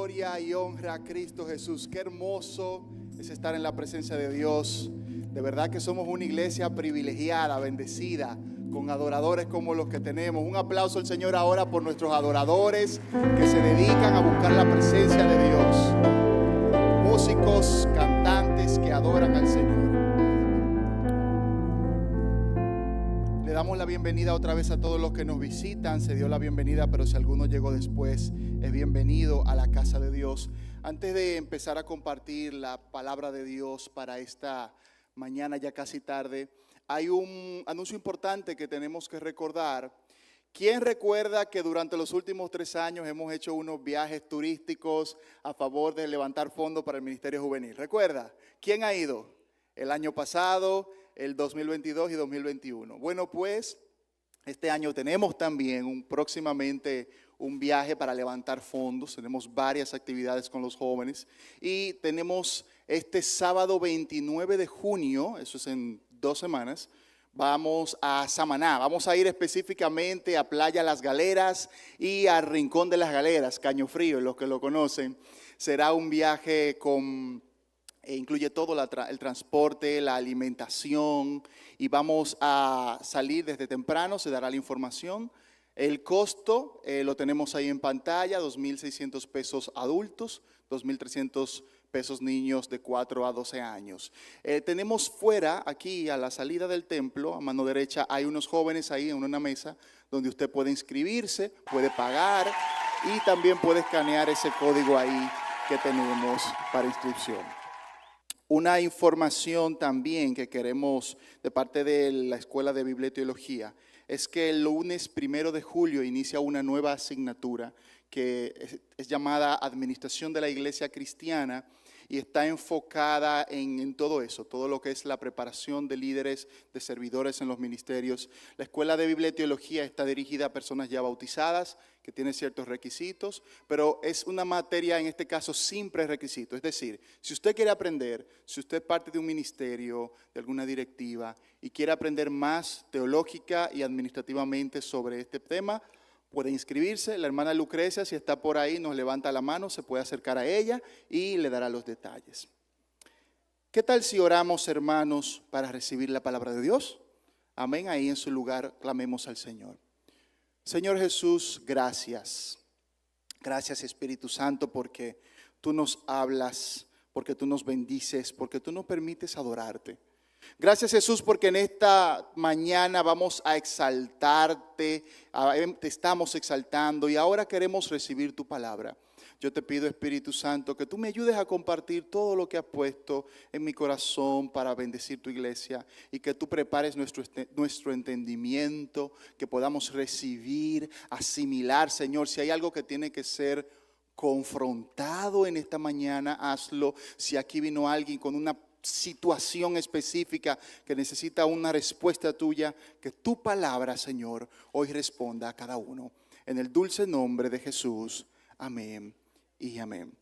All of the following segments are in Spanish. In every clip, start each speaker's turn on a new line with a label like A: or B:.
A: Gloria y honra a Cristo Jesús. Qué hermoso es estar en la presencia de Dios. De verdad que somos una iglesia privilegiada, bendecida, con adoradores como los que tenemos. Un aplauso al Señor ahora por nuestros adoradores que se dedican a buscar la presencia de Dios. Músicos, cantantes que adoran al Señor. Le damos la bienvenida otra vez a todos los que nos visitan. Se dio la bienvenida, pero si alguno llegó después, es bienvenido a la casa de Dios. Antes de empezar a compartir la palabra de Dios para esta mañana, ya casi tarde, hay un anuncio importante que tenemos que recordar. ¿Quién recuerda que durante los últimos 3 años hemos hecho unos viajes turísticos a favor de levantar fondos para el Ministerio Juvenil? ¿Recuerda? ¿Quién ha ido? El año pasado, el 2022 y 2021. Bueno, pues este año tenemos también próximamente un viaje para levantar fondos. Tenemos varias actividades con los jóvenes y tenemos este sábado 29 de junio, eso es en 2 semanas, vamos a Samaná. Vamos a ir específicamente a Playa Las Galeras y al Rincón de las Galeras, Caño Frío, los que lo conocen. Será un viaje incluye todo el transporte, la alimentación, y vamos a salir desde temprano, se dará la información. El costo lo tenemos ahí en pantalla, 2.600 pesos adultos, 2.300 pesos niños de 4 a 12 años. Tenemos fuera, aquí a la salida del templo, a mano derecha, hay unos jóvenes ahí en una mesa donde usted puede inscribirse, puede pagar y también puede escanear ese código ahí que tenemos para inscripción. Una información también que queremos de parte de la Escuela de Biblia y Teología es que el lunes 1 de julio inicia una nueva asignatura que es llamada Administración de la Iglesia Cristiana y está enfocada en todo eso, todo lo que es la preparación de líderes, de servidores en los ministerios. La Escuela de Biblia y Teología está dirigida a personas ya bautizadas, que tienen ciertos requisitos, pero es una materia en este caso sin prerequisito. Es decir, si usted quiere aprender, si usted es parte de un ministerio, de alguna directiva y quiere aprender más teológica y administrativamente sobre este tema, puede inscribirse. La hermana Lucrecia, si está por ahí, nos levanta la mano, se puede acercar a ella y le dará los detalles. ¿Qué tal si oramos, hermanos, para recibir la palabra de Dios? Amén. Ahí en su lugar clamemos al Señor. Señor Jesús, gracias. Gracias, Espíritu Santo, porque tú nos hablas, porque tú nos bendices, porque tú nos permites adorarte. Gracias, Jesús, porque en esta mañana vamos a exaltarte, te estamos exaltando y ahora queremos recibir tu palabra. Yo te pido, Espíritu Santo, que tú me ayudes a compartir todo lo que has puesto en mi corazón para bendecir tu iglesia y que tú prepares nuestro entendimiento, que podamos recibir, asimilar, Señor. Si hay algo que tiene que ser confrontado en esta mañana, hazlo. Si aquí vino alguien con una situación específica que necesita una respuesta tuya, que tu palabra, Señor, hoy responda a cada uno. En el dulce nombre de Jesús, amén y amén.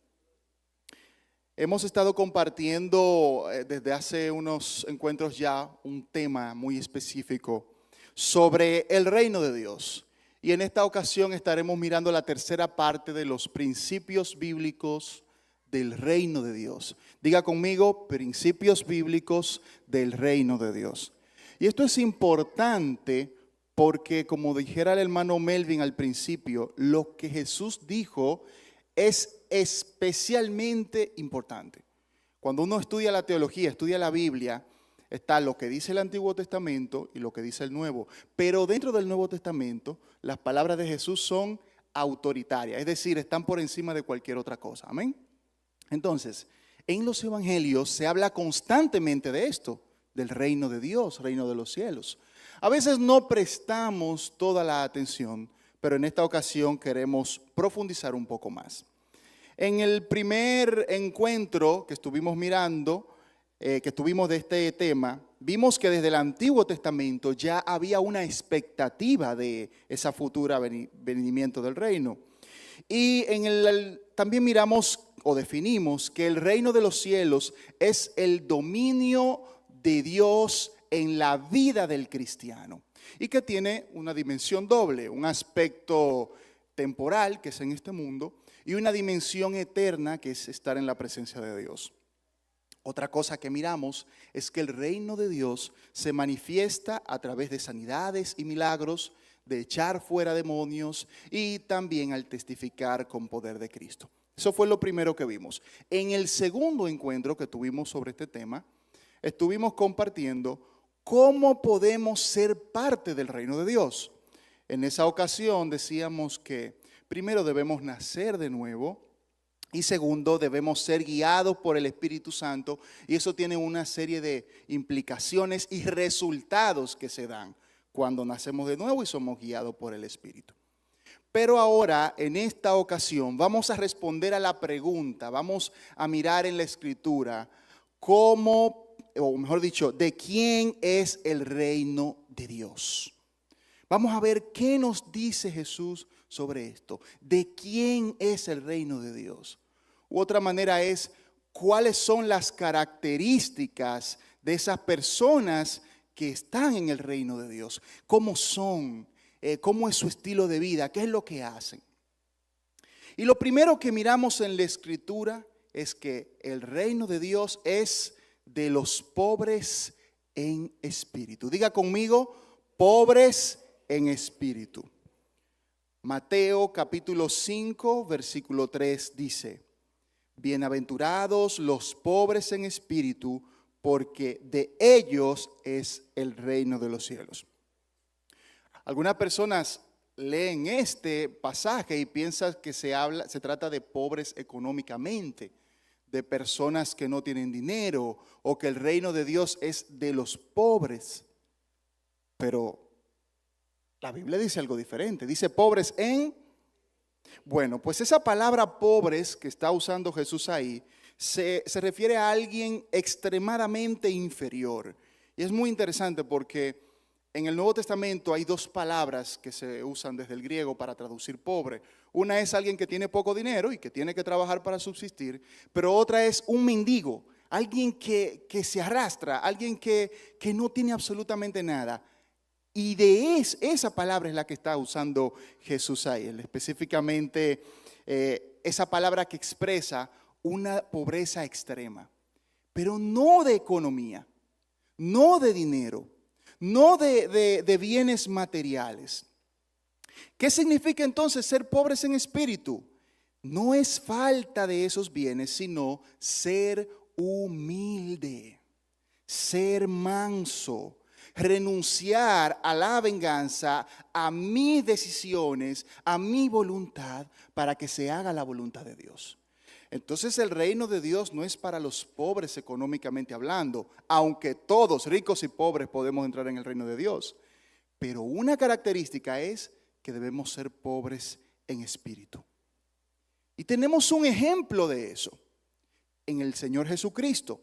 A: Hemos estado compartiendo desde hace unos encuentros ya un tema muy específico sobre el reino de Dios. Y en esta ocasión estaremos mirando la tercera parte de los principios bíblicos del reino de Dios. Diga conmigo, principios bíblicos del reino de Dios. Y esto es importante porque, como dijera el hermano Melvin al principio, lo que Jesús dijo es especialmente importante. Cuando uno estudia la teología, estudia la Biblia, está lo que dice el Antiguo Testamento y lo que dice el Nuevo. Pero dentro del Nuevo Testamento, las palabras de Jesús son autoritarias, es decir, están por encima de cualquier otra cosa. Amén. Entonces, en los evangelios se habla constantemente de esto, del reino de Dios, reino de los cielos. A veces no prestamos toda la atención, pero en esta ocasión queremos profundizar un poco más. En el primer encuentro que estuvimos mirando, que tuvimos de este tema, vimos que desde el Antiguo Testamento ya había una expectativa de esa futura venimiento del reino. Y también miramos o definimos que el reino de los cielos es el dominio de Dios en la vida del cristiano y que tiene una dimensión doble, un aspecto temporal, que es en este mundo, y una dimensión eterna que es estar en la presencia de Dios. Otra cosa que miramos es que el reino de Dios se manifiesta a través de sanidades y milagros, de echar fuera demonios y también al testificar con poder de Cristo. Eso fue lo primero que vimos. En el segundo encuentro que tuvimos sobre este tema, estuvimos compartiendo cómo podemos ser parte del reino de Dios. En esa ocasión decíamos que primero debemos nacer de nuevo. Y segundo, debemos ser guiados por el Espíritu Santo, y eso tiene una serie de implicaciones y resultados que se dan cuando nacemos de nuevo y somos guiados por el Espíritu. Pero ahora, en esta ocasión, vamos a responder a la pregunta, vamos a mirar en la Escritura cómo, o mejor dicho, de quién es el reino de Dios. Vamos a ver qué nos dice Jesús sobre esto, de quién es el reino de Dios. Otra manera es, ¿cuáles son las características de esas personas que están en el reino de Dios? ¿Cómo son? ¿Cómo es su estilo de vida? ¿Qué es lo que hacen? Y lo primero que miramos en la Escritura es que el reino de Dios es de los pobres en espíritu. Diga conmigo, pobres en espíritu. Mateo capítulo 5, versículo 3 dice: bienaventurados los pobres en espíritu, porque de ellos es el reino de los cielos. Algunas personas leen este pasaje y piensan que se trata de pobres económicamente, de personas que no tienen dinero, o que el reino de Dios es de los pobres. Pero la Biblia dice algo diferente, dice pobres en... Bueno, pues esa palabra pobres que está usando Jesús ahí se refiere a alguien extremadamente inferior. Y es muy interesante porque en el Nuevo Testamento hay dos palabras que se usan desde el griego para traducir pobre. Una es alguien que tiene poco dinero y que tiene que trabajar para subsistir, pero otra es un mendigo, alguien que se arrastra, alguien que no tiene absolutamente nada. Y de esa palabra es la que está usando Jesús ahí, específicamente esa palabra que expresa una pobreza extrema, pero no de economía, no de dinero, no de bienes materiales. ¿Qué significa entonces ser pobres en espíritu? No es falta de esos bienes, sino ser humilde, ser manso, renunciar a la venganza, a mis decisiones, a mi voluntad, para que se haga la voluntad de Dios. Entonces el reino de Dios no es para los pobres económicamente hablando, aunque todos, ricos y pobres, podemos entrar en el reino de Dios. Pero una característica es que debemos ser pobres en espíritu. Y tenemos un ejemplo de eso en el Señor Jesucristo.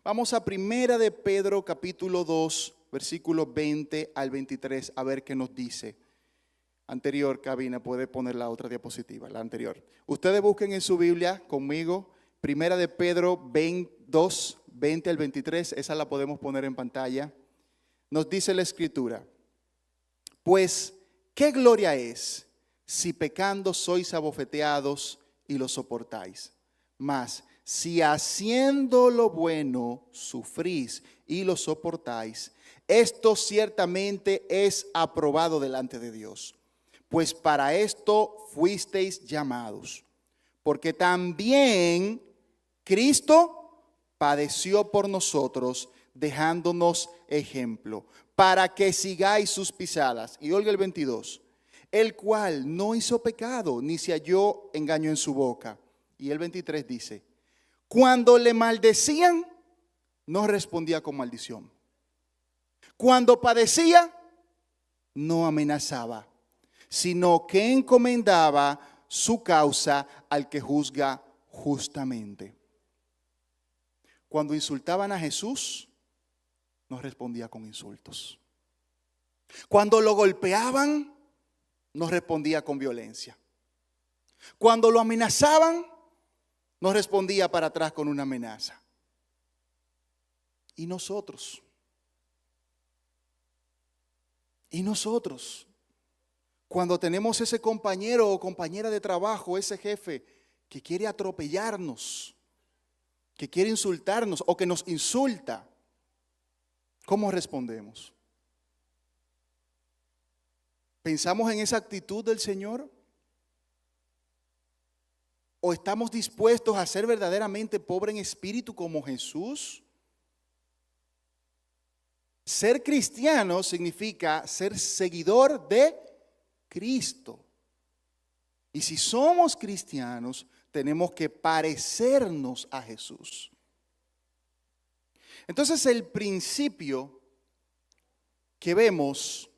A: Vamos a Primera de Pedro capítulo 2, versículos 20 al 23, a ver qué nos dice. Anterior, cabina, puede poner la otra diapositiva, la anterior. Ustedes busquen en su Biblia conmigo, Primera de Pedro 2, 20 al 23, esa la podemos poner en pantalla. Nos dice la Escritura: pues, ¿qué gloria es si pecando sois abofeteados y lo soportáis? Mas, si haciendo lo bueno sufrís y lo soportáis, esto ciertamente es aprobado delante de Dios. Pues para esto fuisteis llamados, porque también Cristo padeció por nosotros, dejándonos ejemplo, para que sigáis sus pisadas. Y oiga el 22, el cual no hizo pecado, ni se halló engaño en su boca. Y el 23 dice: cuando le maldecían, no respondía con maldición. Cuando padecía, no amenazaba, sino que encomendaba su causa al que juzga justamente. Cuando insultaban a Jesús, no respondía con insultos. Cuando lo golpeaban, no respondía con violencia. Cuando lo amenazaban, no respondía para atrás con una amenaza. ¿Y nosotros? Cuando tenemos ese compañero o compañera de trabajo, ese jefe que quiere atropellarnos, que quiere insultarnos o que nos insulta, ¿cómo respondemos? ¿Pensamos en esa actitud del Señor? ¿O estamos dispuestos a ser verdaderamente pobres en espíritu como Jesús? Ser cristiano significa ser seguidor de Cristo. Y si somos cristianos, tenemos que parecernos a Jesús. Entonces el principio que vemos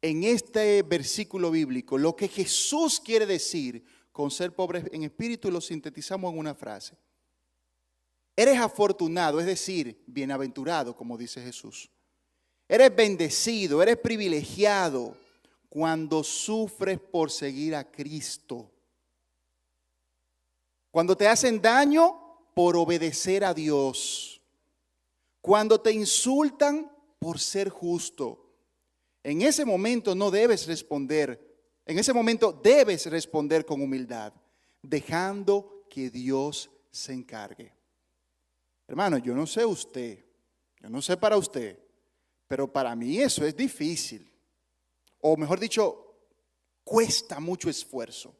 A: en este versículo bíblico, lo que Jesús quiere decir con ser pobre en espíritu, lo sintetizamos en una frase. Eres afortunado, es decir, bienaventurado, como dice Jesús. Eres bendecido, eres privilegiado cuando sufres por seguir a Cristo. Cuando te hacen daño por obedecer a Dios. Cuando te insultan por ser justo. En ese momento no debes responder. En ese momento debes responder con humildad, dejando que Dios se encargue. Hermano, yo no sé usted, yo no sé para usted, pero para mí eso es difícil. O mejor dicho, cuesta mucho esfuerzo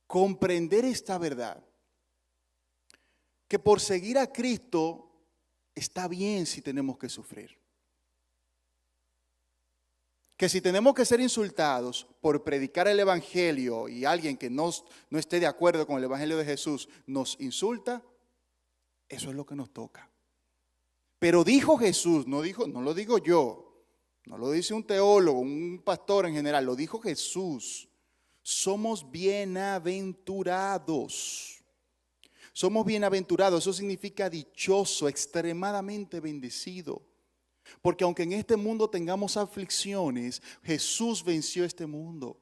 A: comprender esta verdad. Que por seguir a Cristo está bien si tenemos que sufrir. Que si tenemos que ser insultados por predicar el evangelio y alguien que no esté de acuerdo con el evangelio de Jesús nos insulta, eso es lo que nos toca. Pero dijo Jesús, no lo digo yo, no lo dice un teólogo, un pastor en general, lo dijo Jesús. Somos bienaventurados. Somos bienaventurados, eso significa dichoso, extremadamente bendecido. Porque aunque en este mundo tengamos aflicciones, Jesús venció este mundo.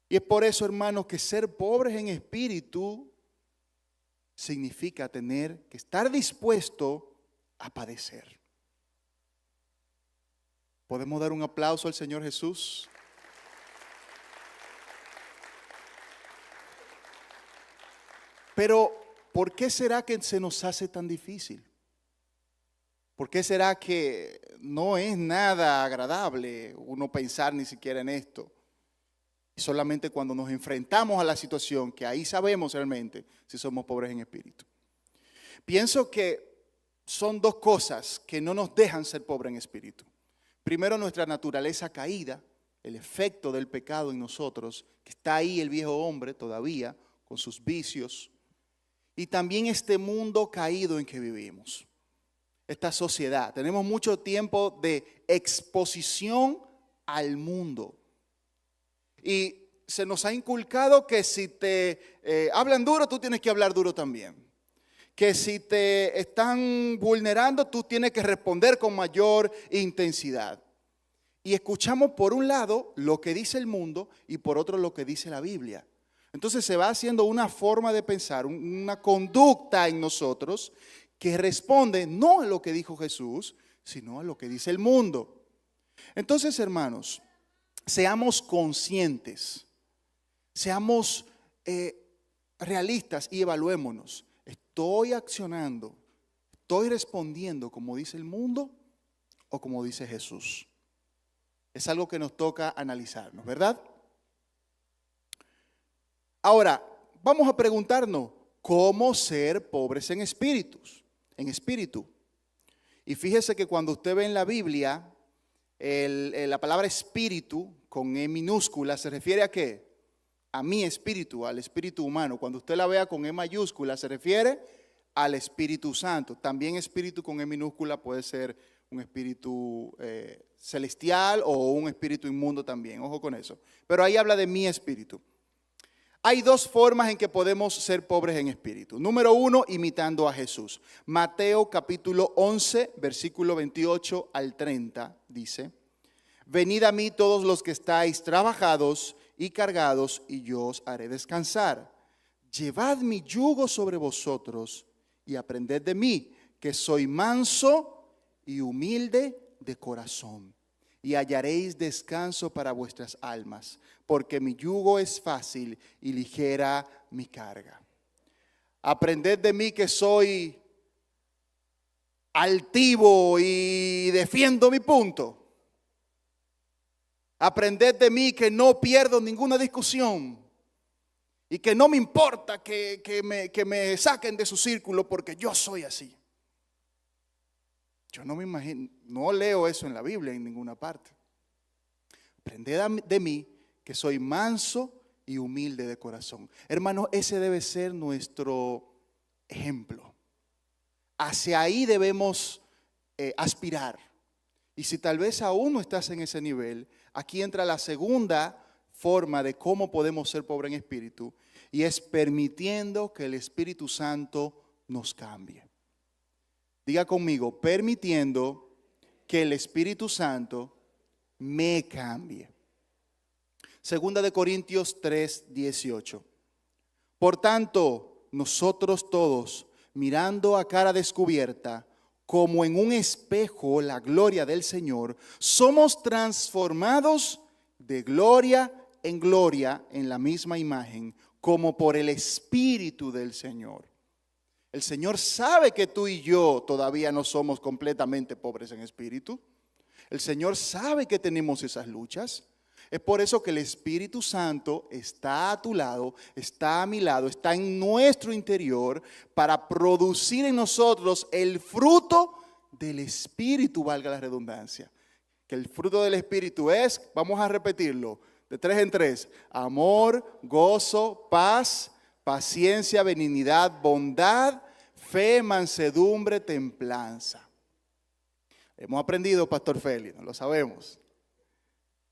A: Y es por eso, hermanos, que ser pobres en espíritu significa tener que estar dispuesto a padecer. ¿Podemos dar un aplauso al Señor Jesús? Pero, ¿por qué será que se nos hace tan difícil? ¿Por qué será que no es nada agradable uno pensar ni siquiera en esto? Y solamente cuando nos enfrentamos a la situación, que ahí sabemos realmente si somos pobres en espíritu. Pienso que son dos cosas que no nos dejan ser pobres en espíritu. Primero, nuestra naturaleza caída, el efecto del pecado en nosotros, que está ahí el viejo hombre todavía con sus vicios. Y también este mundo caído en que vivimos. Esta sociedad. Tenemos mucho tiempo de exposición al mundo. Y se nos ha inculcado que si te hablan duro, tú tienes que hablar duro también. Que si te están vulnerando, tú tienes que responder con mayor intensidad. Y escuchamos por un lado lo que dice el mundo y por otro lo que dice la Biblia. Entonces se va haciendo una forma de pensar, una conducta en nosotros que responde no a lo que dijo Jesús, sino a lo que dice el mundo. Entonces, hermanos, seamos conscientes, seamos realistas y evaluémonos. ¿Estoy accionando, estoy respondiendo como dice el mundo o como dice Jesús? Es algo que nos toca analizarnos, ¿verdad? Ahora, vamos a preguntarnos, ¿cómo ser pobres en espíritus? En espíritu. Y fíjese que cuando usted ve en la Biblia, la palabra espíritu con E minúscula se refiere a ¿qué? A mi espíritu, al espíritu humano. Cuando usted la vea con E mayúscula se refiere al Espíritu Santo. También espíritu con E minúscula puede ser un espíritu celestial o un espíritu inmundo también. Ojo con eso. Pero ahí habla de mi espíritu. Hay dos formas en que podemos ser pobres en espíritu. Número uno, imitando a Jesús. Mateo capítulo 11, versículo 28 al 30 dice: Venid a mí todos los que estáis trabajados y cargados, y yo os haré descansar. Llevad mi yugo sobre vosotros y aprended de mí, que soy manso y humilde de corazón, y hallaréis descanso para vuestras almas, porque mi yugo es fácil y ligera mi carga. Aprended de mí que soy altivo y defiendo mi punto. Aprended de mí que no pierdo ninguna discusión y que no me importa que me saquen de su círculo porque yo soy así. Yo no me imagino, no leo eso en la Biblia en ninguna parte. Aprended de mí que soy manso y humilde de corazón. Hermanos, ese debe ser nuestro ejemplo. Hacia ahí debemos aspirar. Y si tal vez aún no estás en ese nivel, aquí entra la segunda forma de cómo podemos ser pobres en espíritu, y es permitiendo que el Espíritu Santo nos cambie. Diga conmigo, permitiendo que el Espíritu Santo me cambie. Segunda de Corintios 3:18. Por tanto, nosotros todos, mirando a cara descubierta, como en un espejo la gloria del Señor, somos transformados de gloria en gloria en la misma imagen, como por el Espíritu del Señor. El Señor sabe que tú y yo todavía no somos completamente pobres en espíritu. El Señor sabe que tenemos esas luchas. Es por eso que el Espíritu Santo está a tu lado, está a mi lado, está en nuestro interior para producir en nosotros el fruto del Espíritu, valga la redundancia. Que el fruto del Espíritu es, vamos a repetirlo, de 3 en 3, amor, gozo, paz, paciencia, benignidad, bondad, fe, mansedumbre, templanza. Hemos aprendido, Pastor Félix, no lo sabemos.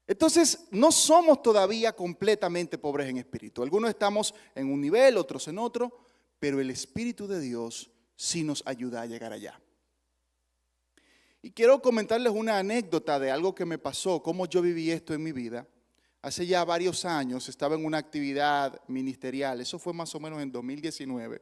A: Entonces, no somos todavía completamente pobres en espíritu. Algunos estamos en un nivel, otros en otro, pero el Espíritu de Dios sí nos ayuda a llegar allá. Y quiero comentarles una anécdota de algo que me pasó, cómo yo viví esto en mi vida. Hace ya varios años estaba en una actividad ministerial, eso fue más o menos en 2019,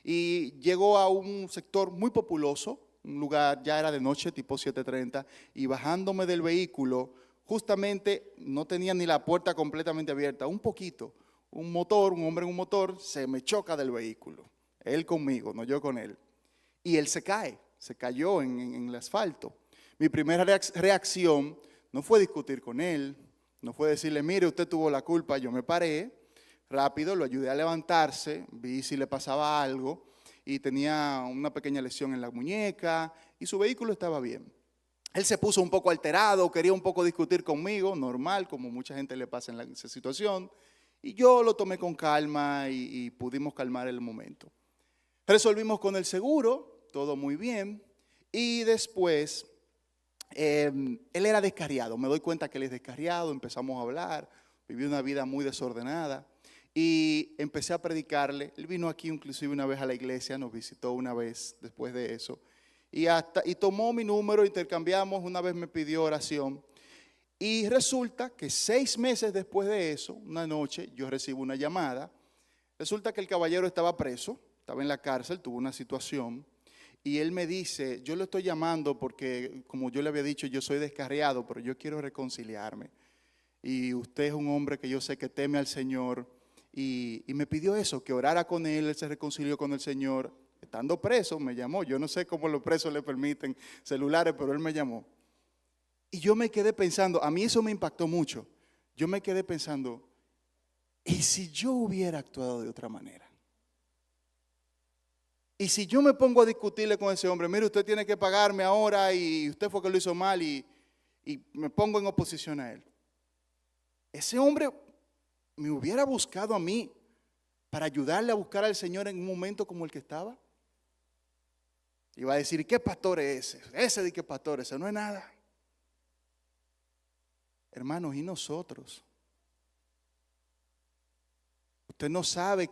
A: y llegó a un sector muy populoso, un lugar, ya era de noche, tipo 7:30, y bajándome del vehículo, justamente no tenía ni la puerta completamente abierta, un poquito, un hombre en un motor, se me choca del vehículo, él conmigo, no yo con él, y él se cayó en el asfalto. Mi primera reacción no fue discutir con él, no fue decirle, mire, usted tuvo la culpa. Yo me paré rápido, lo ayudé a levantarse, vi si le pasaba algo y tenía una pequeña lesión en la muñeca y su vehículo estaba bien. Él se puso un poco alterado, quería un poco discutir conmigo, normal, como mucha gente le pasa en esa situación, y yo lo tomé con calma y pudimos calmar el momento. Resolvimos con el seguro, todo muy bien, y después él era descarriado, me doy cuenta que él es descarriado, empezamos a hablar, viví una vida muy desordenada y empecé a predicarle. Él vino aquí inclusive una vez a la iglesia, nos visitó una vez después de eso y tomó mi número, intercambiamos, una vez me pidió oración y resulta que 6 meses después de eso, una noche yo recibo una llamada, resulta que el caballero estaba preso, estaba en la cárcel, tuvo una situación. Y él me dice, yo lo estoy llamando porque, como yo le había dicho, yo soy descarriado, pero yo quiero reconciliarme. Y usted es un hombre que yo sé que teme al Señor. Y me pidió eso, que orara con él se reconcilió con el Señor. Estando preso, me llamó. Yo no sé cómo los presos le permiten celulares, pero él me llamó. Y yo me quedé pensando, a mí eso me impactó mucho. Yo me quedé pensando, ¿y si yo hubiera actuado de otra manera? Y si yo me pongo a discutirle con ese hombre, mire, usted tiene que pagarme ahora y usted fue que lo hizo mal y me pongo en oposición a él. Ese hombre me hubiera buscado a mí para ayudarle a buscar al Señor en un momento como el que estaba. Iba a decir, ¿qué pastor es ese? Ese de qué pastor, ese no es nada. Hermanos, ¿y nosotros? Usted no sabe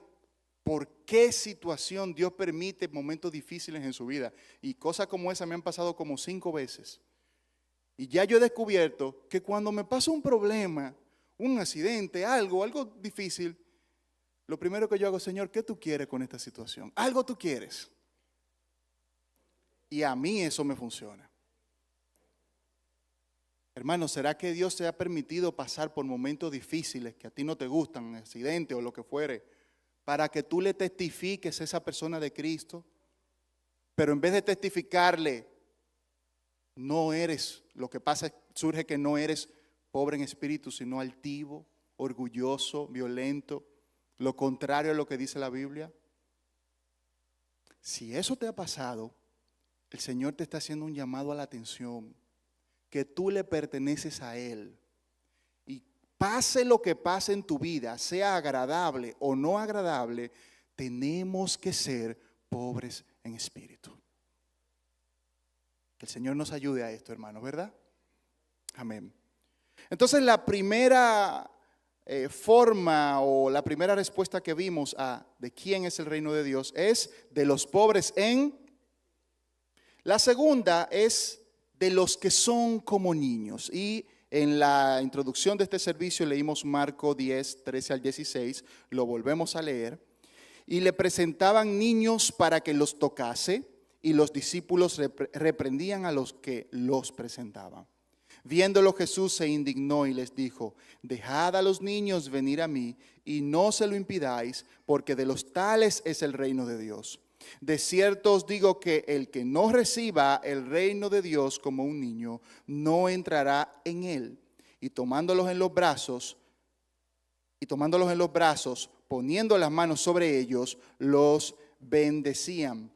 A: por qué situación Dios permite momentos difíciles en su vida. Y cosas como esa me han pasado como 5 veces. Y ya yo he descubierto que cuando me pasa un problema, un accidente, algo difícil, lo primero que yo hago, Señor, ¿qué tú quieres con esta situación? Algo tú quieres. Y a mí eso me funciona. Hermano, ¿será que Dios te ha permitido pasar por momentos difíciles que a ti no te gustan, accidentes o lo que fuere, para que tú le testifiques a esa persona de Cristo? Pero en vez de testificarle, no eres, lo que pasa surge que no eres pobre en espíritu, sino altivo, orgulloso, violento, lo contrario a lo que dice la Biblia. Si eso te ha pasado, el Señor te está haciendo un llamado a la atención, que tú le perteneces a Él. Y pase lo que pase en tu vida, sea agradable o no agradable, tenemos que ser pobres en espíritu. Que el Señor nos ayude a esto, hermanos, ¿verdad? Amén. Entonces la primera forma o la primera respuesta que vimos a de quién es el reino de Dios es de los pobres en. La segunda es de los que son como niños. Y en la introducción de este servicio leímos Marcos 10, 13 al 16, lo volvemos a leer. Y le presentaban niños para que los tocase, y los discípulos reprendían a los que los presentaban. Viéndolo, Jesús se indignó y les dijo: dejad a los niños venir a mí y no se lo impidáis, porque de los tales es el reino de Dios. De cierto os digo que el que no reciba el reino de Dios como un niño, no entrará en él. Y tomándolos en los brazos, poniendo las manos sobre ellos, los bendecían.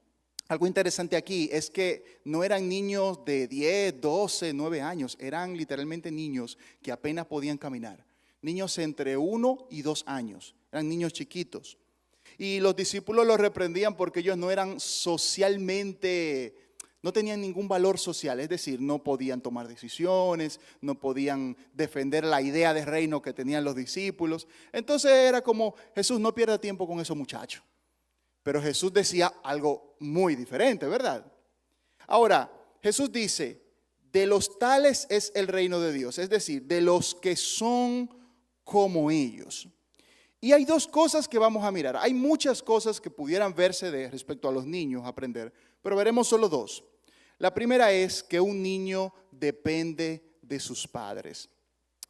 A: Algo interesante aquí es que no eran niños de 10, 12, 9 años, eran literalmente niños que apenas podían caminar. Niños entre 1 y 2 años, eran niños chiquitos. Y los discípulos los reprendían porque ellos no eran socialmente, no tenían ningún valor social, es decir, no podían tomar decisiones, no podían defender la idea de reino que tenían los discípulos. Entonces era como: Jesús, no pierda tiempo con esos muchachos. Pero Jesús decía algo muy diferente, ¿verdad? Ahora, Jesús dice: de los tales es el reino de Dios, es decir, de los que son como ellos. Y hay dos cosas que vamos a mirar. Hay muchas cosas que pudieran verse de respecto a los niños, aprender, pero veremos solo dos. La primera es que un niño depende de sus padres.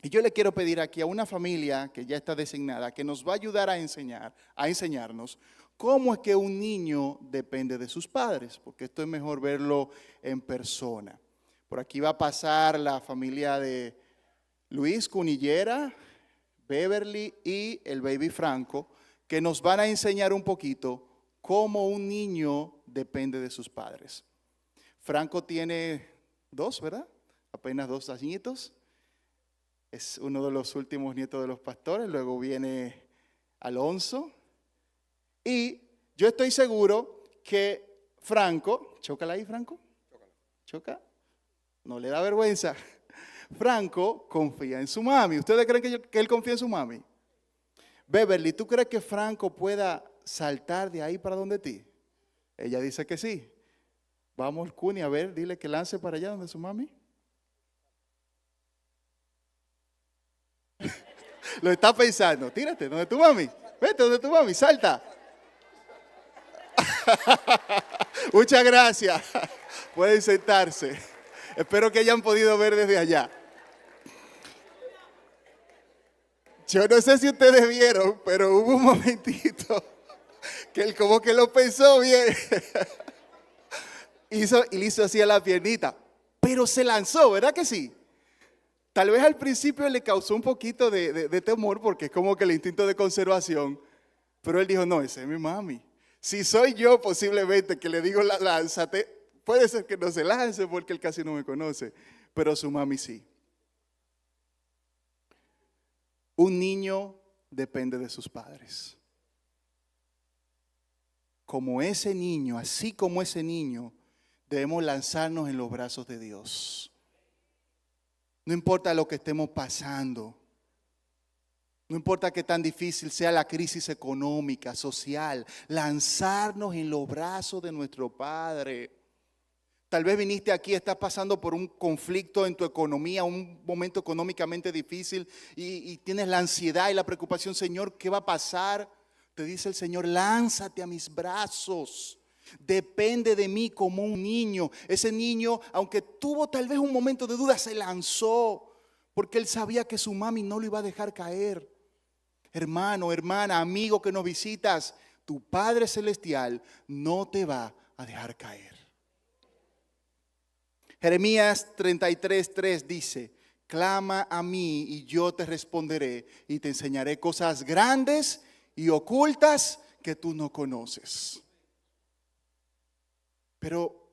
A: Y yo le quiero pedir aquí a una familia que ya está designada, que nos va a ayudar a enseñarnos cómo es que un niño depende de sus padres, porque esto es mejor verlo en persona. Por aquí va a pasar la familia de Luis Cunillera, Beverly y el baby Franco, que nos van a enseñar un poquito cómo un niño depende de sus padres. Franco tiene 2, ¿verdad? Apenas 2 añitos. Es uno de los últimos nietos de los pastores. Luego viene Alonso. Y yo estoy seguro que Franco, chócala ahí, Franco. Choca. No le da vergüenza. Franco confía en su mami. ¿Ustedes creen que él confía en su mami? Beverly, ¿tú crees que Franco pueda saltar de ahí para donde ti? Ella dice que sí. Vamos, Cuni, a ver, dile que lance para allá donde su mami. Lo está pensando. Tírate, donde tu mami. Vete donde tu mami, salta. Muchas gracias. Pueden sentarse. Espero que hayan podido ver desde allá. Yo no sé si ustedes vieron, pero hubo un momentito que él como que lo pensó bien. Y le hizo así a la piernita, pero se lanzó, ¿verdad que sí? Tal vez al principio le causó un poquito de temor porque es como que el instinto de conservación, pero él dijo: no, esa es mi mami. Si soy yo posiblemente que le digo lánzate, puede ser que no se lance porque él casi no me conoce, pero su mami sí. Un niño depende de sus padres. Como ese niño, así como ese niño, debemos lanzarnos en los brazos de Dios. No importa lo que estemos pasando. No importa qué tan difícil sea la crisis económica, social. Lanzarnos en los brazos de nuestro Padre. Tal vez viniste aquí, estás pasando por un conflicto en tu economía, un momento económicamente difícil y tienes la ansiedad y la preocupación. Señor, ¿qué va a pasar? Te dice el Señor: lánzate a mis brazos. Depende de mí como un niño. Ese niño, aunque tuvo tal vez un momento de duda, se lanzó porque él sabía que su mami no lo iba a dejar caer. Hermano, hermana, amigo que nos visitas, tu Padre Celestial no te va a dejar caer. Jeremías 33:3 dice: clama a mí y yo te responderé y te enseñaré cosas grandes y ocultas que tú no conoces. Pero,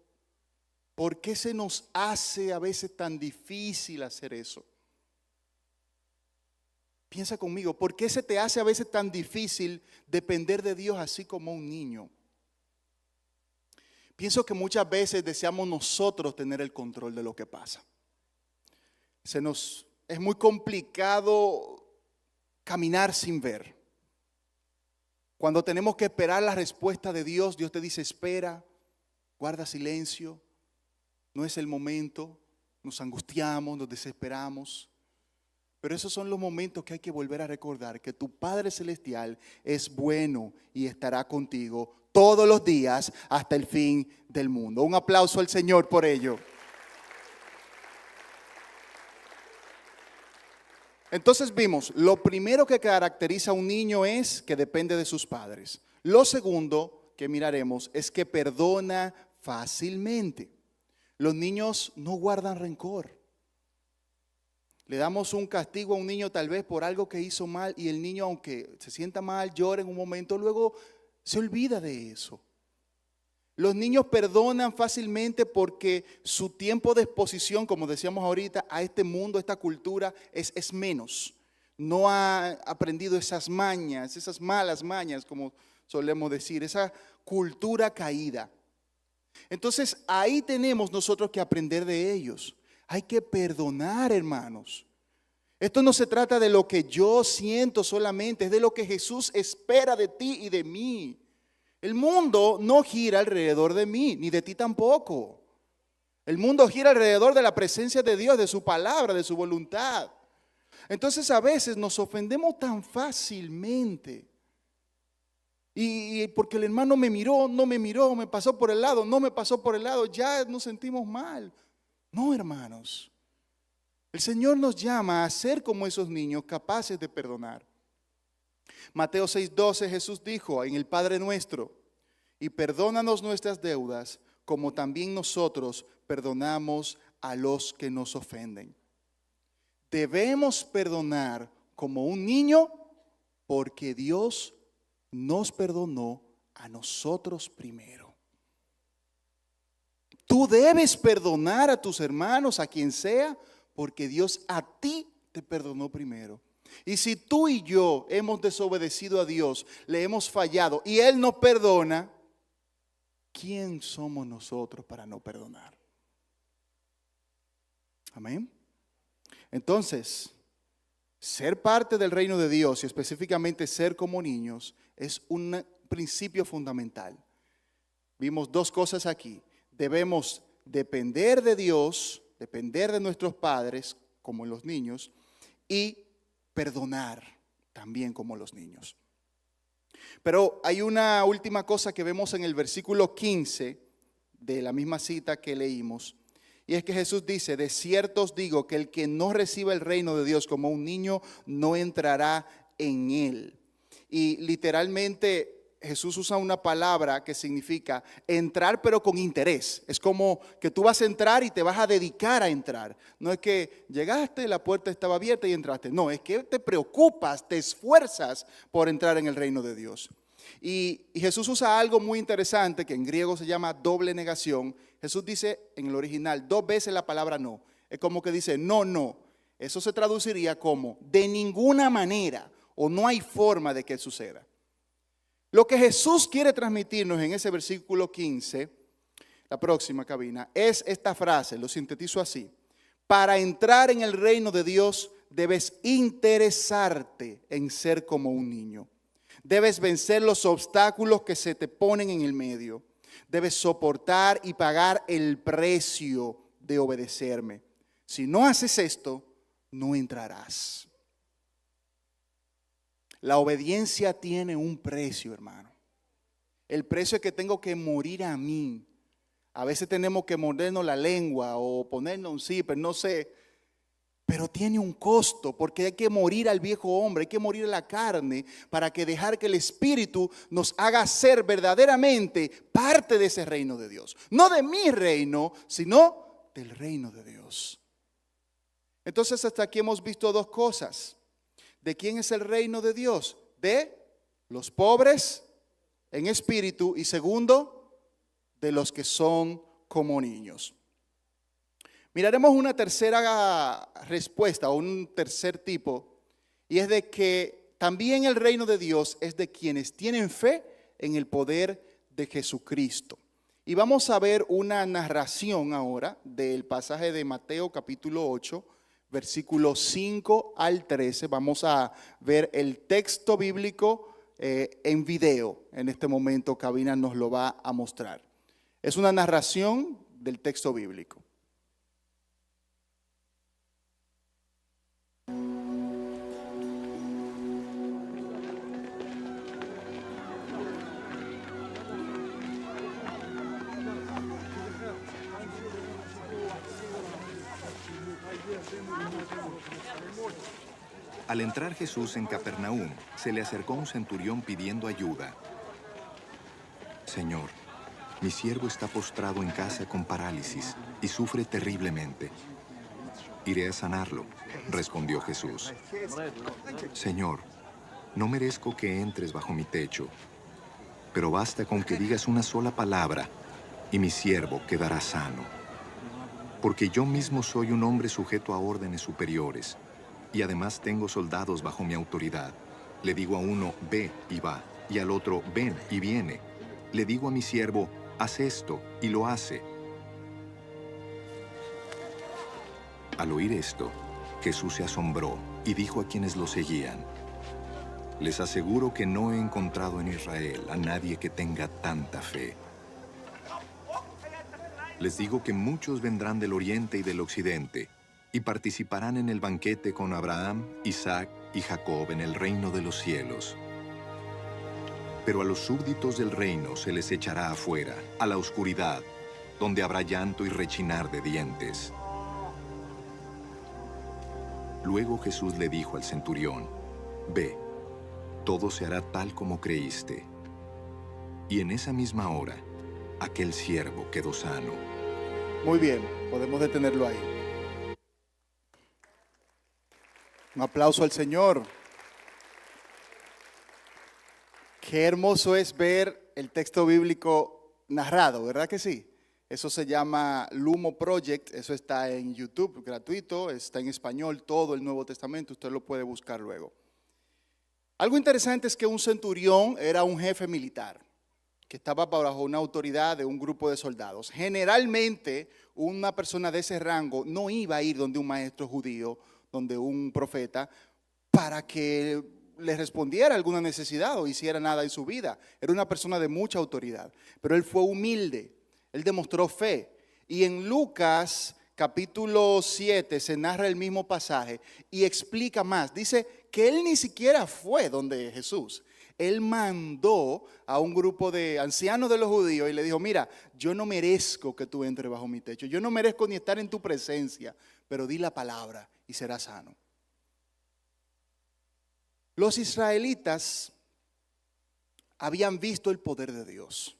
A: ¿por qué se nos hace a veces tan difícil hacer eso? Piensa conmigo, ¿por qué se te hace a veces tan difícil depender de Dios así como un niño? Pienso que muchas veces deseamos nosotros tener el control de lo que pasa. Es muy complicado caminar sin ver. Cuando tenemos que esperar la respuesta de Dios, Dios te dice: espera, guarda silencio, no es el momento. Nos angustiamos, nos desesperamos. Pero esos son los momentos que hay que volver a recordar, que tu Padre Celestial es bueno y estará contigo todos los días hasta el fin del mundo. Un aplauso al Señor por ello. Entonces vimos, lo primero que caracteriza a un niño es que depende de sus padres. Lo segundo que miraremos es que perdona fácilmente. Los niños no guardan rencor. Le damos un castigo a un niño tal vez por algo que hizo mal y el niño, aunque se sienta mal, llora en un momento, luego se olvida de eso. Los niños perdonan fácilmente porque su tiempo de exposición, como decíamos ahorita, a este mundo, a esta cultura es menos. No ha aprendido esas mañas, esas malas mañas, como solemos decir, esa cultura caída. Entonces ahí tenemos nosotros que aprender de ellos. Hay que perdonar, hermanos. Esto no se trata de lo que yo siento solamente, es de lo que Jesús espera de ti y de mí. El mundo no gira alrededor de mí, ni de ti tampoco. El mundo gira alrededor de la presencia de Dios, de su palabra, de su voluntad. Entonces a veces nos ofendemos tan fácilmente. Y porque el hermano me miró, no me miró, me pasó por el lado, no me pasó por el lado, ya nos sentimos mal. No, hermanos. El Señor nos llama a ser como esos niños, capaces de perdonar. Mateo 6:12, Jesús dijo en el Padre Nuestro: y perdónanos nuestras deudas, como también nosotros perdonamos a los que nos ofenden. Debemos perdonar como un niño porque Dios nos perdonó a nosotros primero. Tú debes perdonar a tus hermanos, a quien sea, porque Dios a ti te perdonó primero. Y si tú y yo hemos desobedecido a Dios, le hemos fallado y Él nos perdona, ¿quién somos nosotros para no perdonar? Amén. Entonces, ser parte del reino de Dios y específicamente ser como niños es un principio fundamental. Vimos dos cosas aquí. Debemos depender de Dios, depender de nuestros padres, como los niños, y perdonar también como los niños. Pero hay una última cosa que vemos en el versículo 15 de la misma cita que leímos, y es que Jesús dice: de cierto os digo que el que no reciba el reino de Dios como un niño no entrará en él. Y literalmente Jesús usa una palabra que significa entrar pero con interés. Es como que tú vas a entrar y te vas a dedicar a entrar. No es que llegaste, la puerta estaba abierta y entraste. No, es que te preocupas, te esfuerzas por entrar en el reino de Dios. Y Jesús usa algo muy interesante que en griego se llama doble negación. Jesús dice en el original 2 veces la palabra no. Es como que dice no, no. Eso se traduciría como de ninguna manera o no hay forma de que suceda. Lo que Jesús quiere transmitirnos en ese versículo 15, la próxima cabina, es esta frase, lo sintetizo así: para entrar en el reino de Dios debes interesarte en ser como un niño. Debes vencer los obstáculos que se te ponen en el medio. Debes soportar y pagar el precio de obedecerme. Si no haces esto, no entrarás. La obediencia tiene un precio, hermano. El precio es que tengo que morir a mí. A veces tenemos que mordernos la lengua o ponernos un zipper, no sé. Pero tiene un costo, porque hay que morir al viejo hombre, hay que morir a la carne para que dejar que el Espíritu nos haga ser verdaderamente parte de ese reino de Dios. No de mi reino, sino del reino de Dios. Entonces hasta aquí hemos visto dos cosas. ¿De quién es el reino de Dios? De los pobres en espíritu y segundo, de los que son como niños. Miraremos una tercera respuesta o un tercer tipo, y es de que también el reino de Dios es de quienes tienen fe en el poder de Jesucristo. Y vamos a ver una narración ahora del pasaje de Mateo capítulo 8, versículos 5 al 13. Vamos a ver el texto bíblico en video. En este momento Cabina nos lo va a mostrar. Es una narración del texto bíblico.
B: Al entrar Jesús en Capernaum, se le acercó un centurión pidiendo ayuda. Señor, mi siervo está postrado en casa con parálisis y sufre terriblemente. Iré a sanarlo, respondió Jesús. Señor, no merezco que entres bajo mi techo, pero basta con que digas una sola palabra y mi siervo quedará sano. Porque yo mismo soy un hombre sujeto a órdenes superiores. Y además tengo soldados bajo mi autoridad. Le digo a uno, ve y va, y al otro, ven y viene. Le digo a mi siervo, haz esto, y lo hace. Al oír esto, Jesús se asombró y dijo a quienes lo seguían, les aseguro que no he encontrado en Israel a nadie que tenga tanta fe. Les digo que muchos vendrán del oriente y del occidente, y participarán en el banquete con Abraham, Isaac y Jacob en el reino de los cielos. Pero a los súbditos del reino se les echará afuera, a la oscuridad, donde habrá llanto y rechinar de dientes. Luego Jesús le dijo al centurión, ve, todo se hará tal como creíste. Y en esa misma hora, aquel siervo quedó sano.
A: Muy bien, podemos detenerlo ahí. Un aplauso al Señor. Qué hermoso es ver el texto bíblico narrado, ¿verdad que sí? Eso se llama Lumo Project, eso está en YouTube, gratuito, está en español, todo el Nuevo Testamento, usted lo puede buscar luego. Algo interesante es que un centurión era un jefe militar, que estaba bajo una autoridad de un grupo de soldados. Generalmente, una persona de ese rango no iba a ir donde un maestro judío, donde un profeta, para que le respondiera alguna necesidad o hiciera nada en su vida. Era una persona de mucha autoridad, pero él fue humilde, él demostró fe. Y en Lucas capítulo 7 se narra el mismo pasaje y explica más. Dice que él ni siquiera fue donde Jesús. Él mandó a un grupo de ancianos de los judíos y le dijo, mira, yo no merezco que tú entres bajo mi techo, yo no merezco ni estar en tu presencia, pero di la palabra y serás sano. Los israelitas habían visto el poder de Dios.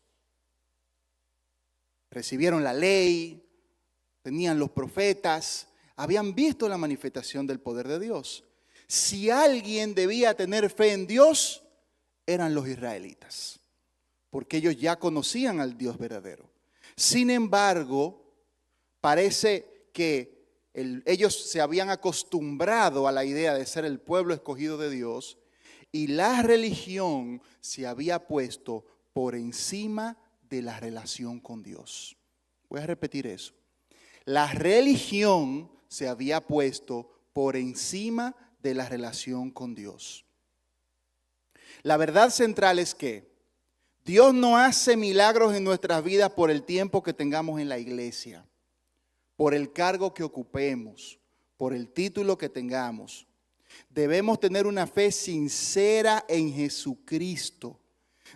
A: Recibieron la ley, tenían los profetas, habían visto la manifestación del poder de Dios. Si alguien debía tener fe en Dios, eran los israelitas, porque ellos ya conocían al Dios verdadero. Sin embargo, parece que ellos se habían acostumbrado a la idea de ser el pueblo escogido de Dios y la religión se había puesto por encima de la relación con Dios. Voy a repetir eso. La religión se había puesto por encima de la relación con Dios. La verdad central es que Dios no hace milagros en nuestras vidas por el tiempo que tengamos en la iglesia, por el cargo que ocupemos, por el título que tengamos. Debemos tener una fe sincera en Jesucristo.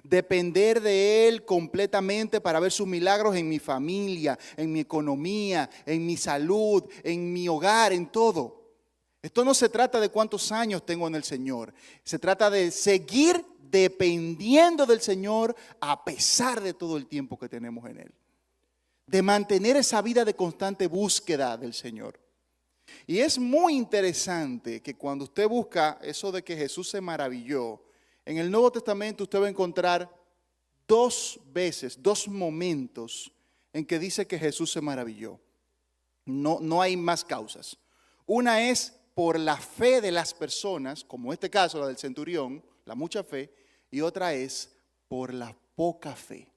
A: Depender de Él completamente para ver sus milagros en mi familia, en mi economía, en mi salud, en mi hogar, en todo. Esto no se trata de cuántos años tengo en el Señor. Se trata de seguir dependiendo del Señor a pesar de todo el tiempo que tenemos en Él. De mantener esa vida de constante búsqueda del Señor. Y es muy interesante que cuando usted busca eso de que Jesús se maravilló, en el Nuevo Testamento usted va a encontrar 2 veces, 2 momentos en que dice que Jesús se maravilló. No hay más causas. Una es por la fe de las personas, como este caso, la del centurión, la mucha fe, y otra es por la poca fe.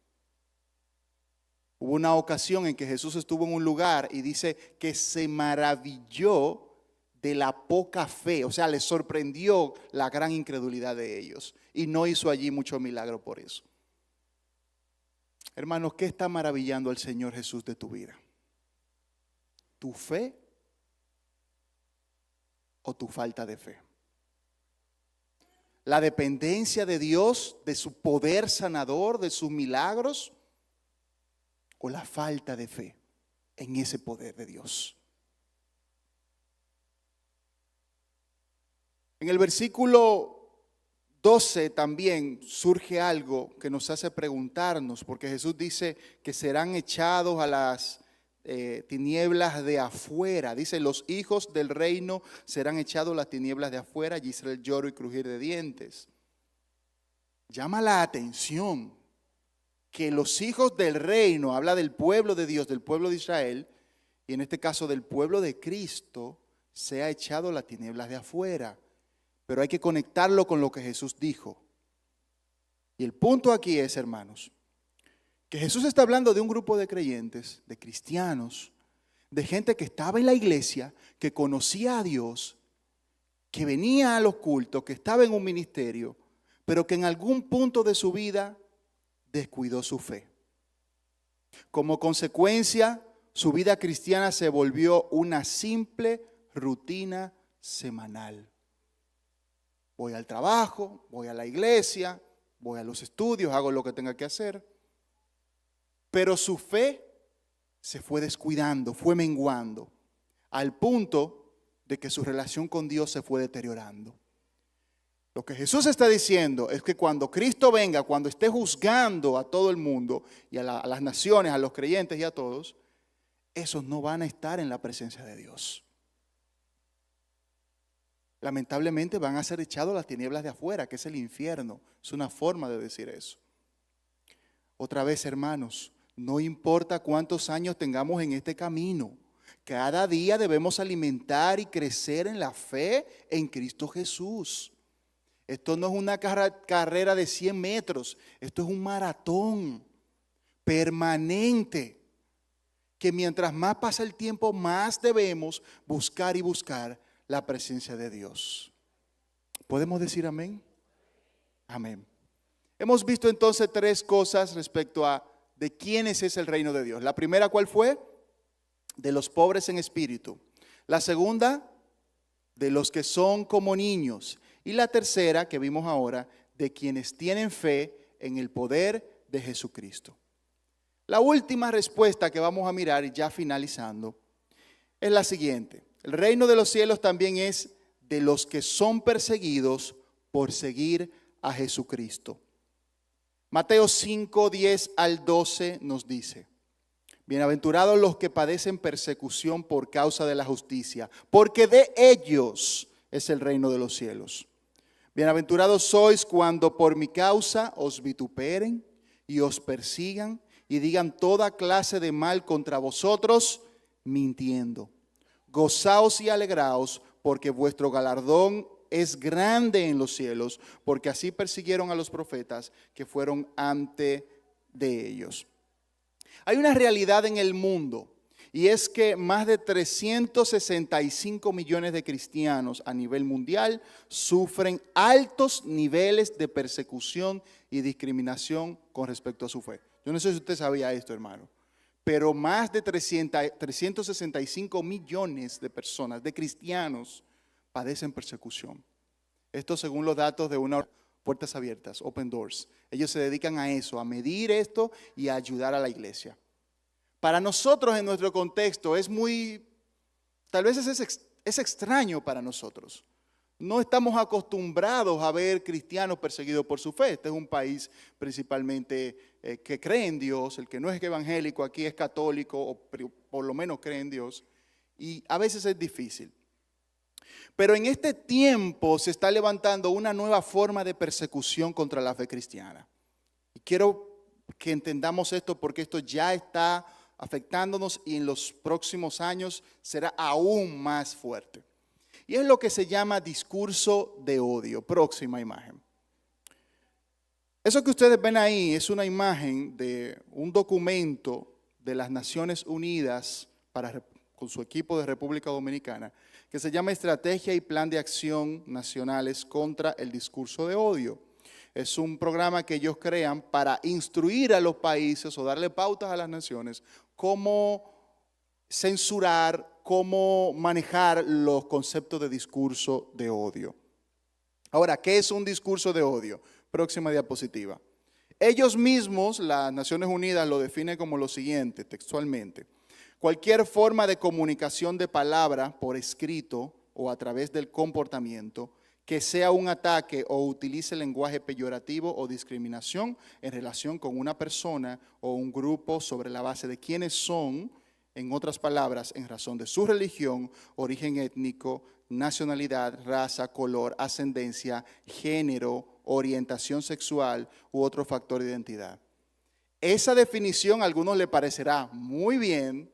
A: Hubo una ocasión en que Jesús estuvo en un lugar y dice que se maravilló de la poca fe, o sea, le sorprendió la gran incredulidad de ellos y no hizo allí mucho milagro por eso. Hermanos, ¿qué está maravillando al Señor Jesús de tu vida? ¿Tu fe o tu falta de fe? ¿La dependencia de Dios, de su poder sanador, de sus milagros? ¿O la falta de fe en ese poder de Dios? En el versículo 12 también surge algo que nos hace preguntarnos, porque Jesús dice que serán echados a las tinieblas de afuera. Dice, los hijos del reino serán echados a las tinieblas de afuera, allí será el lloro y crujir de dientes. Llama la atención que los hijos del reino, habla del pueblo de Dios, del pueblo de Israel, y en este caso del pueblo de Cristo, sea echado a las tinieblas de afuera. Pero hay que conectarlo con lo que Jesús dijo. Y el punto aquí es, hermanos, que Jesús está hablando de un grupo de creyentes, de cristianos, de gente que estaba en la iglesia, que conocía a Dios, que venía a los cultos, que estaba en un ministerio, pero que en algún punto de su vida descuidó su fe. Como consecuencia, su vida cristiana se volvió una simple rutina semanal. Voy al trabajo, voy a la iglesia, voy a los estudios, hago lo que tenga que hacer. Pero su fe se fue descuidando, fue menguando, al punto de que su relación con Dios se fue deteriorando. Lo que Jesús está diciendo es que cuando Cristo venga, cuando esté juzgando a todo el mundo y a las naciones, a los creyentes y a todos, esos no van a estar en la presencia de Dios. Lamentablemente van a ser echados a las tinieblas de afuera, que es el infierno. Es una forma de decir eso. Otra vez, hermanos, no importa cuántos años tengamos en este camino, cada día debemos alimentar y crecer en la fe en Cristo Jesús. Esto no es una carrera de 100 metros, esto es un maratón permanente, que mientras más pasa el tiempo, más debemos buscar y buscar la presencia de Dios. ¿Podemos decir amén? Amén. Hemos visto entonces 3 cosas respecto a de quiénes es el reino de Dios. La primera, ¿cuál fue? De los pobres en espíritu. La segunda, de los que son como niños. Y la tercera, que vimos ahora, de quienes tienen fe en el poder de Jesucristo. La última respuesta que vamos a mirar, y ya finalizando, es la siguiente. El reino de los cielos también es de los que son perseguidos por seguir a Jesucristo. Mateo 5, 10 al 12 nos dice: bienaventurados los que padecen persecución por causa de la justicia, porque de ellos es el reino de los cielos. Bienaventurados sois cuando por mi causa os vituperen y os persigan y digan toda clase de mal contra vosotros, mintiendo. Gozaos y alegraos, porque vuestro galardón es grande en los cielos, porque así persiguieron a los profetas que fueron antes de ellos. Hay una realidad en el mundo, y es que más de 365 millones de cristianos a nivel mundial sufren altos niveles de persecución y discriminación con respecto a su fe. Yo no sé si usted sabía esto, hermano, pero más de 365 millones de personas, de cristianos, padecen persecución. Esto según los datos de una puertas abiertas, open doors. Ellos se dedican a eso, a medir esto y a ayudar a la iglesia. Para nosotros en nuestro contexto tal vez es extraño para nosotros. No estamos acostumbrados a ver cristianos perseguidos por su fe. Este es un país principalmente que cree en Dios. El que no es evangélico aquí es católico o por lo menos cree en Dios. Y a veces es difícil. Pero en este tiempo se está levantando una nueva forma de persecución contra la fe cristiana. Y quiero que entendamos esto porque esto ya está afectándonos y en los próximos años será aún más fuerte. Y es lo que se llama discurso de odio. Próxima imagen. Eso que ustedes ven ahí es una imagen de un documento de las Naciones Unidas con su equipo de República Dominicana, que se llama Estrategia y Plan de Acción Nacionales contra el Discurso de Odio. Es un programa que ellos crean para instruir a los países o darle pautas a las naciones cómo censurar, cómo manejar los conceptos de discurso de odio. Ahora, ¿qué es un discurso de odio? Próxima diapositiva. Ellos mismos, las Naciones Unidas, lo definen como lo siguiente, textualmente. Cualquier forma de comunicación de palabra por escrito o a través del comportamiento que sea un ataque o utilice lenguaje peyorativo o discriminación en relación con una persona o un grupo sobre la base de quiénes son, en otras palabras, en razón de su religión, origen étnico, nacionalidad, raza, color, ascendencia, género, orientación sexual u otro factor de identidad. Esa definición a algunos le parecerá muy bien,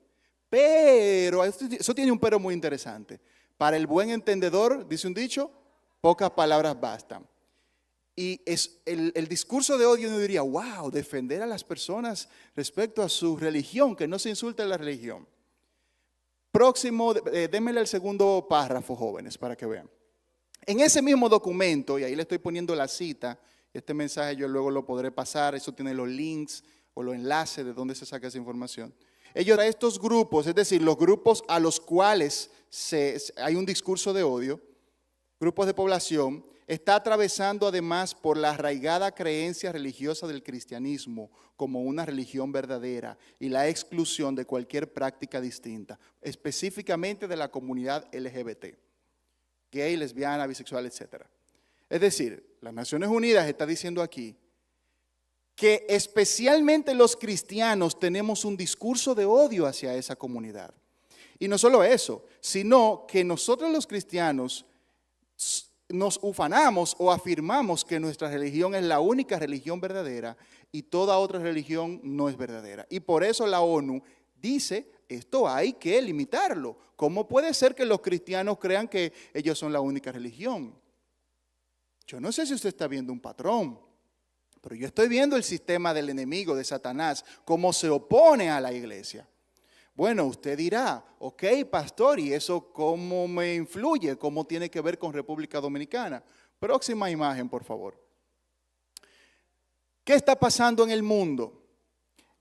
A: pero eso tiene un pero muy interesante. Para el buen entendedor, dice un dicho, pocas palabras bastan. Y el discurso de odio, uno diría, wow, defender a las personas respecto a su religión, que no se insulte la religión. Próximo, démele el segundo párrafo, jóvenes, para que vean. En ese mismo documento, y ahí le estoy poniendo la cita, este mensaje yo luego lo podré pasar, eso tiene los links o los enlaces de dónde se saca esa información. Ellos a estos grupos, es decir, los grupos a los cuales hay un discurso de odio, grupos de población, está atravesando además por la arraigada creencia religiosa del cristianismo como una religión verdadera y la exclusión de cualquier práctica distinta, específicamente de la comunidad LGBT, gay, lesbiana, bisexual, etc. Es decir, las Naciones Unidas está diciendo aquí que especialmente los cristianos tenemos un discurso de odio hacia esa comunidad. Y no solo eso, sino que nosotros los cristianos nos ufanamos o afirmamos que nuestra religión es la única religión verdadera y toda otra religión no es verdadera. Y por eso la ONU dice, esto hay que limitarlo. ¿Cómo puede ser que los cristianos crean que ellos son la única religión? Yo no sé si usted está viendo un patrón, pero yo estoy viendo el sistema del enemigo, de Satanás, cómo se opone a la iglesia. Bueno, usted dirá, ok, pastor, ¿y eso cómo me influye? ¿Cómo tiene que ver con República Dominicana? Próxima imagen, por favor. ¿Qué está pasando en el mundo?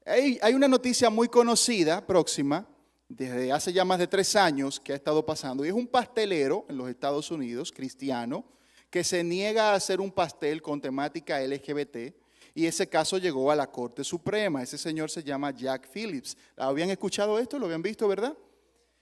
A: Hay una noticia muy conocida, próxima, desde hace ya más de 3 años que ha estado pasando. Y es un pastelero en los Estados Unidos, cristiano, que se niega a hacer un pastel con temática LGBT. Y ese caso llegó a la Corte Suprema. Ese señor se llama Jack Phillips. ¿Habían escuchado esto? ¿Lo habían visto, verdad?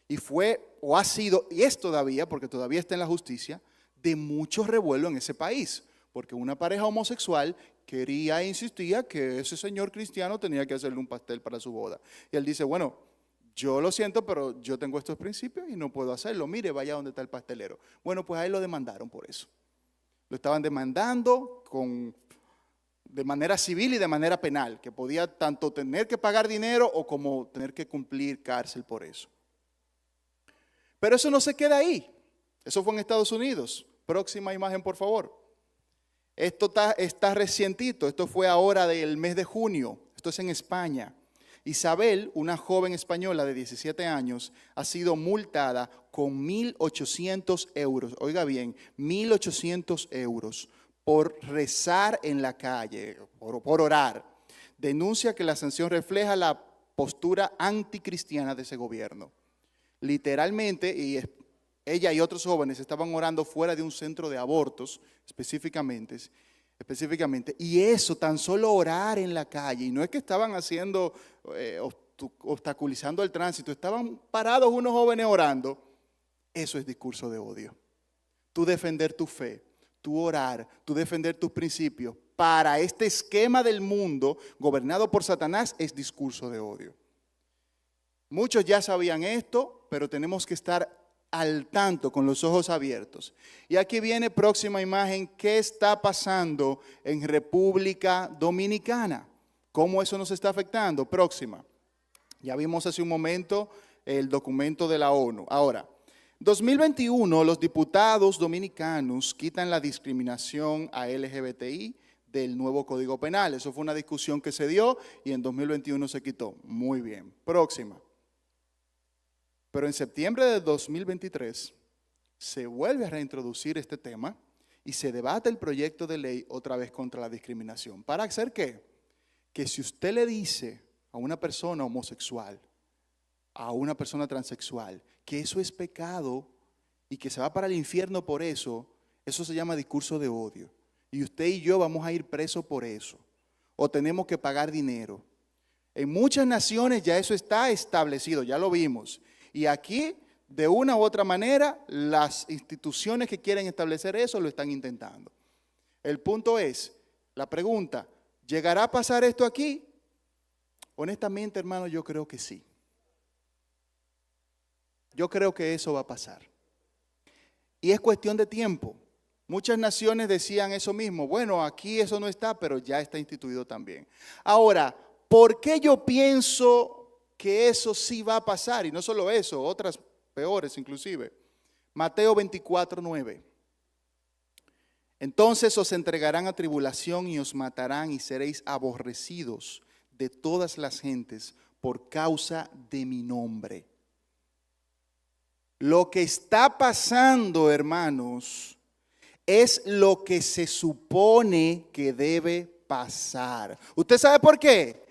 A: Y fue, o ha sido, y es todavía, porque todavía está en la justicia, de mucho revuelo en ese país. Porque una pareja homosexual quería e insistía que ese señor cristiano tenía que hacerle un pastel para su boda. Y él dice, bueno, yo lo siento, pero yo tengo estos principios y no puedo hacerlo. Mire, vaya donde está el pastelero. Bueno, pues ahí lo demandaron por eso. Lo estaban demandando de manera civil y de manera penal, que podía tanto tener que pagar dinero o como tener que cumplir cárcel por eso. Pero eso no se queda ahí. Eso fue en Estados Unidos. Próxima imagen, por favor. Esto está recientito. Esto fue ahora del mes de junio. Esto es en España. Isabel, una joven española de 17 años, ha sido multada con 1.800 euros. Oiga bien, 1.800 euros. Por rezar en la calle, por orar. Denuncia que la sanción refleja la postura anticristiana de ese gobierno. Literalmente, ella y otros jóvenes estaban orando fuera de un centro de abortos, específicamente, específicamente. Y eso, tan solo orar en la calle, y no es que estaban haciendo, obstaculizando el tránsito, estaban parados unos jóvenes orando. Eso es discurso de odio. Tú defender tu fe, tú orar, tú defender tus principios para este esquema del mundo gobernado por Satanás es discurso de odio. Muchos ya sabían esto, pero tenemos que estar al tanto con los ojos abiertos. Y aquí viene próxima imagen, ¿qué está pasando en República Dominicana? ¿Cómo eso nos está afectando? Próxima. Ya vimos hace un momento el documento de la ONU. Ahora, 2021, los diputados dominicanos quitan la discriminación a LGBTI del nuevo Código Penal. Eso fue una discusión que se dio y en 2021 se quitó. Muy bien. Próxima. Pero en septiembre de 2023 se vuelve a reintroducir este tema y se debate el proyecto de ley otra vez contra la discriminación. ¿Para hacer qué? Que si usted le dice a una persona homosexual, a una persona transexual, que eso es pecado y que se va para el infierno por eso, eso se llama discurso de odio. Y usted y yo vamos a ir presos por eso. O tenemos que pagar dinero. En muchas naciones ya eso está establecido, ya lo vimos. Y aquí, de una u otra manera, las instituciones que quieren establecer eso lo están intentando. El punto es, la pregunta, ¿llegará a pasar esto aquí? Honestamente, hermano, yo creo que sí. Yo creo que eso va a pasar. Y es cuestión de tiempo. Muchas naciones decían eso mismo. Bueno, aquí eso no está, pero ya está instituido también. Ahora, ¿por qué yo pienso que eso sí va a pasar? Y no solo eso, otras peores inclusive. Mateo 24:9. Entonces os entregarán a tribulación y os matarán y seréis aborrecidos de todas las gentes por causa de mi nombre. Lo que está pasando, hermanos, es lo que se supone que debe pasar. ¿Usted sabe por qué?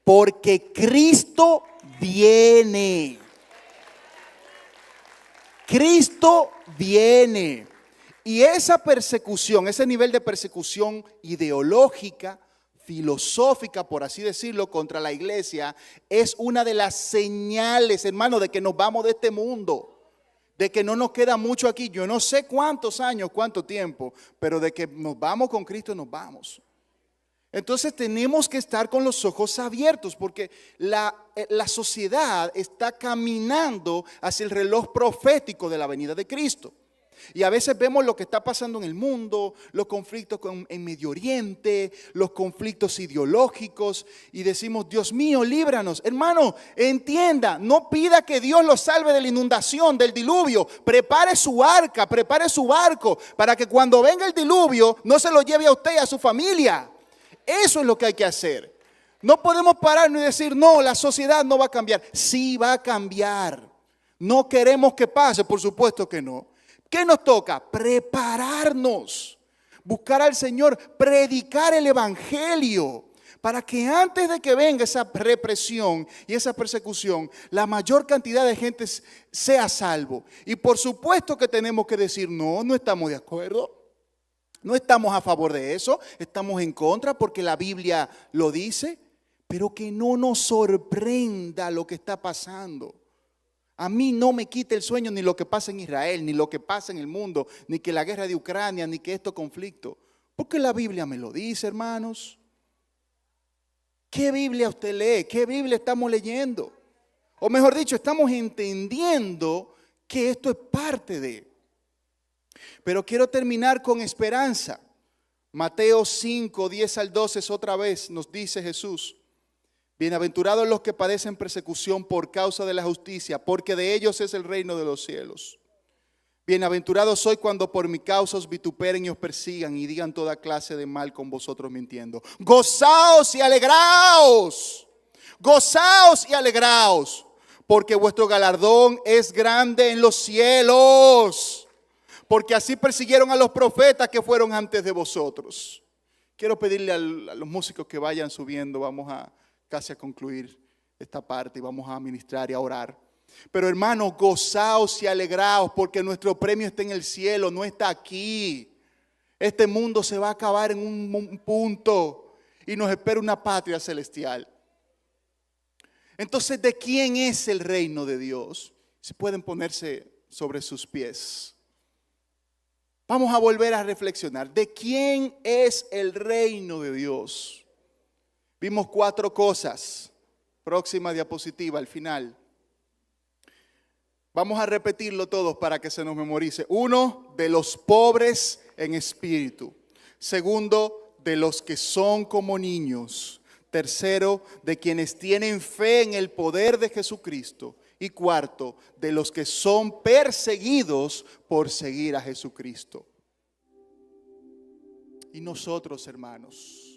A: Porque Cristo viene. Cristo viene. Y esa persecución, ese nivel de persecución ideológica, filosófica, por así decirlo, contra la iglesia, es una de las señales, hermano, de que nos vamos de este mundo. De que no nos queda mucho aquí. Yo no sé cuántos años, cuánto tiempo, pero de que nos vamos con Cristo, nos vamos. Entonces tenemos que estar con los ojos abiertos porque la sociedad está caminando hacia el reloj profético de la venida de Cristo. Y a veces vemos lo que está pasando en el mundo, los conflictos en Medio Oriente, los conflictos ideológicos y decimos, Dios mío, líbranos. Hermano, entienda, no pida que Dios lo salve de la inundación, del diluvio. Prepare su arca, prepare su barco para que cuando venga el diluvio no se lo lleve a usted y a su familia. Eso es lo que hay que hacer. No podemos pararnos y decir, no, la sociedad no va a cambiar. Sí va a cambiar. No queremos que pase, por supuesto que no. ¿Qué nos toca? Prepararnos, buscar al Señor, predicar el Evangelio, para que antes de que venga esa represión y esa persecución, la mayor cantidad de gente sea salvo. Y por supuesto que tenemos que decir, no estamos de acuerdo, no estamos a favor de eso, estamos en contra porque la Biblia lo dice, pero que no nos sorprenda lo que está pasando. A mí no me quita el sueño ni lo que pasa en Israel, ni lo que pasa en el mundo, ni que la guerra de Ucrania, ni que estos conflictos. Porque la Biblia me lo dice, hermanos. ¿Qué Biblia usted lee? ¿Qué Biblia estamos leyendo? O mejor dicho, estamos entendiendo que esto es parte de. Pero quiero terminar con esperanza. Mateo 5, 10 al 12 es otra vez, nos dice Jesús. Bienaventurados los que padecen persecución por causa de la justicia, porque de ellos es el reino de los cielos. Bienaventurados sois cuando por mi causa os vituperen y os persigan y digan toda clase de mal con vosotros mintiendo. Gozaos y alegraos, gozaos y alegraos, porque vuestro galardón es grande en los cielos, porque así persiguieron a los profetas que fueron antes de vosotros. Quiero pedirle a los músicos que vayan subiendo, vamos a casi a concluir esta parte y vamos a ministrar y a orar. Pero hermanos, gozaos y alegraos porque nuestro premio está en el cielo, no está aquí. Este mundo se va a acabar en un punto y nos espera una patria celestial. Entonces, ¿de quién es el reino de Dios? Si pueden ponerse sobre sus pies. Vamos a volver a reflexionar. ¿De quién es el reino de Dios? Vimos 4 cosas. Próxima diapositiva al final. Vamos a repetirlo todos para que se nos memorice. 1, de los pobres en espíritu. 2, de los que son como niños. 3, de quienes tienen fe en el poder de Jesucristo. Y 4, de los que son perseguidos por seguir a Jesucristo. Y nosotros, hermanos,